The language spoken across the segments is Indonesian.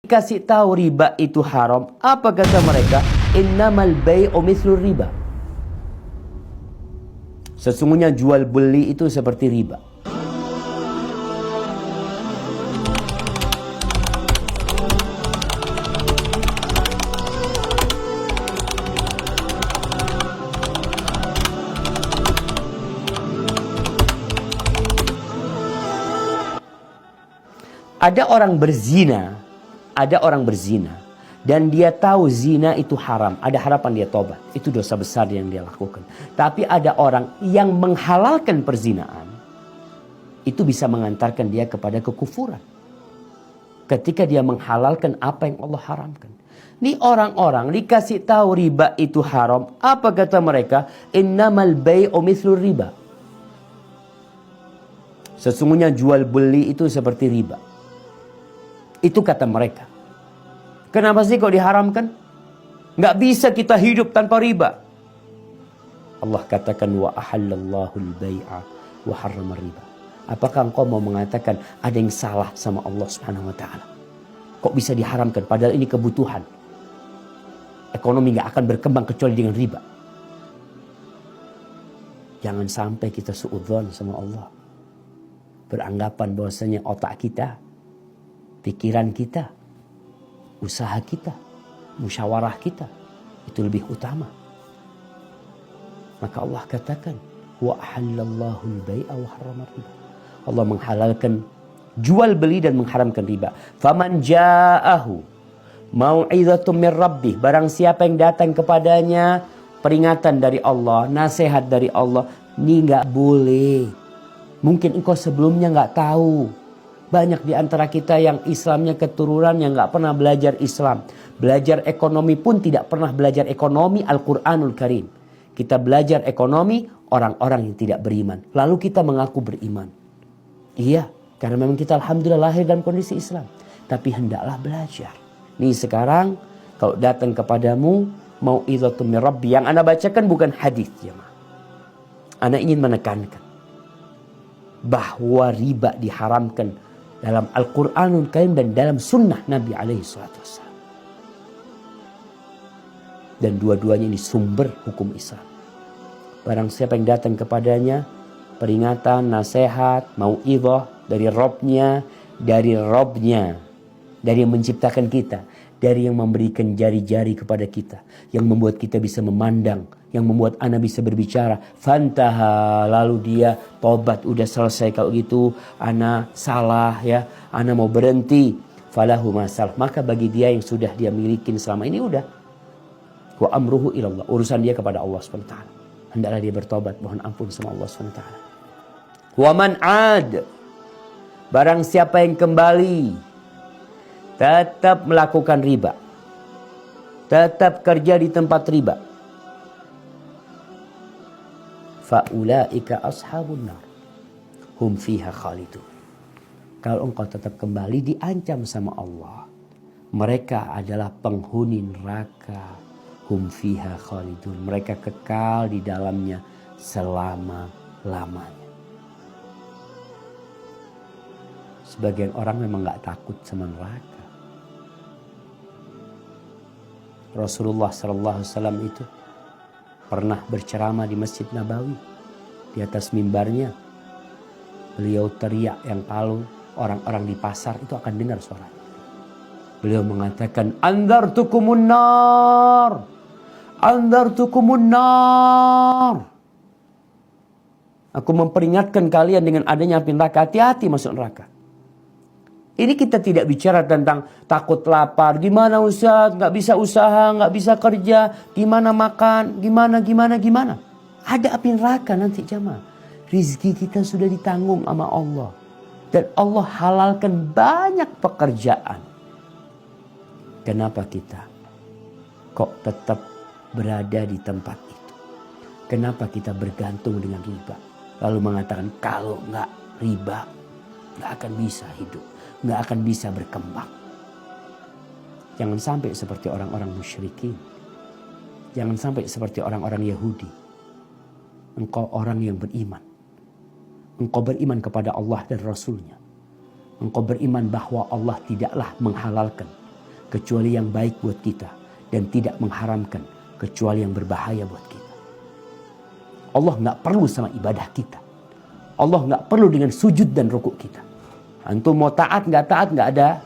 Kasih tahu riba itu haram, apa kata mereka? Innamal bai'u mithlur riba. Sesungguhnya jual beli itu seperti riba. Ada orang berzina dan dia tahu zina itu haram, ada harapan dia tobat, itu dosa besar yang dia lakukan. Tapi ada orang yang menghalalkan perzinaan, itu bisa mengantarkan dia kepada kekufuran. Ketika dia menghalalkan apa yang Allah haramkan. Ini orang-orang dikasih tahu riba itu haram, apa kata mereka? Innamal bai'u mithlur riba. Sesungguhnya jual beli itu seperti riba. Itu kata mereka. Kenapa sih kok diharamkan? Nggak bisa kita hidup tanpa riba. Allah katakan wa ahallallahu al-bai'a wa harrama riba. Apakah engkau mau mengatakan ada yang salah sama Allah Subhanahu wa taala? Kok bisa diharamkan padahal ini kebutuhan? Ekonomi nggak akan berkembang kecuali dengan riba. Jangan sampai kita suudzon sama Allah. Beranggapan bahwasanya otak kita, pikiran kita, usaha kita, musyawarah kita itu lebih utama. Maka Allah katakan wa ahallallahu al-bai'a wa harrama riba. Allah menghalalkan jual beli dan mengharamkan riba. Faman ja'ahu mau'izatun min rabbih, barang siapa yang datang kepadanya peringatan dari Allah, nasihat dari Allah, ini enggak boleh. Mungkin engkau sebelumnya enggak tahu. Banyak di antara kita yang Islamnya keturunan yang nggak pernah belajar Islam. Belajar ekonomi pun tidak pernah belajar ekonomi Al-Quranul Karim. Kita belajar ekonomi orang-orang yang tidak beriman. Lalu kita mengaku beriman. Iya, karena memang kita alhamdulillah lahir dalam kondisi Islam. Tapi hendaklah belajar. Nih sekarang kalau datang kepadamu mau'izatun min rabbi. Yang Anda bacakan bukan hadis, jemaah. Anda ingin menekankan bahwa riba diharamkan dalam Al-Quranul Karim dan dalam sunnah Nabi SAW. Dan dua-duanya ini sumber hukum Islam. Barang siapa yang datang kepadanya peringatan, nasihat, mau'izah dari Robnya, dari yang menciptakan kita, dari yang memberikan jari-jari kepada kita, yang membuat kita bisa memandang, yang membuat anak bisa berbicara. Fantaha, lalu dia tobat, udah selesai kalau gitu, anak salah ya, anak mau berhenti. Falahu masalah, maka bagi dia yang sudah dia miliki selama ini udah. Wa amruhu ilallah, urusan dia kepada Allah SWT. Hendaklah dia bertobat, mohon ampun sama Allah SWT. Wa man ad, barang siapa yang kembali tetap melakukan riba, tetap kerja di tempat riba, faulaika ashabun nar hum fiha khalidun. Kalau engkau tetap kembali diancam sama Allah, mereka adalah penghuni neraka, hum fiha khalidun, mereka kekal di dalamnya selama-lamanya. Sebagian orang memang gak takut sama neraka. Rasulullah SAW itu pernah berceramah di Masjid Nabawi. Di atas mimbarnya beliau teriak yang palu, orang-orang di pasar itu akan dengar suaranya. Beliau mengatakan, andartukumun nar, andartukumun nar. Aku memperingatkan kalian dengan adanya api neraka, hati-hati masuk neraka. Ini kita tidak bicara tentang takut lapar, gimana usaha, nggak bisa usaha, nggak bisa kerja, gimana makan, gimana. Ada api neraka nanti jamaah. Rizki kita sudah ditanggung sama Allah. Dan Allah halalkan banyak pekerjaan. Kenapa kita kok tetap berada di tempat itu? Kenapa kita bergantung dengan riba? Lalu mengatakan kalau nggak riba, nggak akan bisa hidup. Nggak akan bisa berkembang. Jangan sampai seperti orang-orang musyrikin. Jangan sampai seperti orang-orang Yahudi. Engkau orang yang beriman. Engkau beriman kepada Allah dan Rasulnya. Engkau beriman bahwa Allah tidaklah menghalalkan kecuali yang baik buat kita, dan tidak mengharamkan kecuali yang berbahaya buat kita. Allah nggak perlu sama ibadah kita. Allah nggak perlu dengan sujud dan rukuk kita. Antum mau taat nggak ada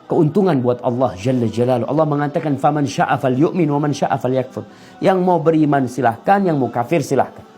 keuntungan buat Allah Jalla Jalaluhu. Allah mengatakan faman syaa falyu'min wa man syaa falyakfur. Yang mau beriman silahkan, yang mau kafir silahkan.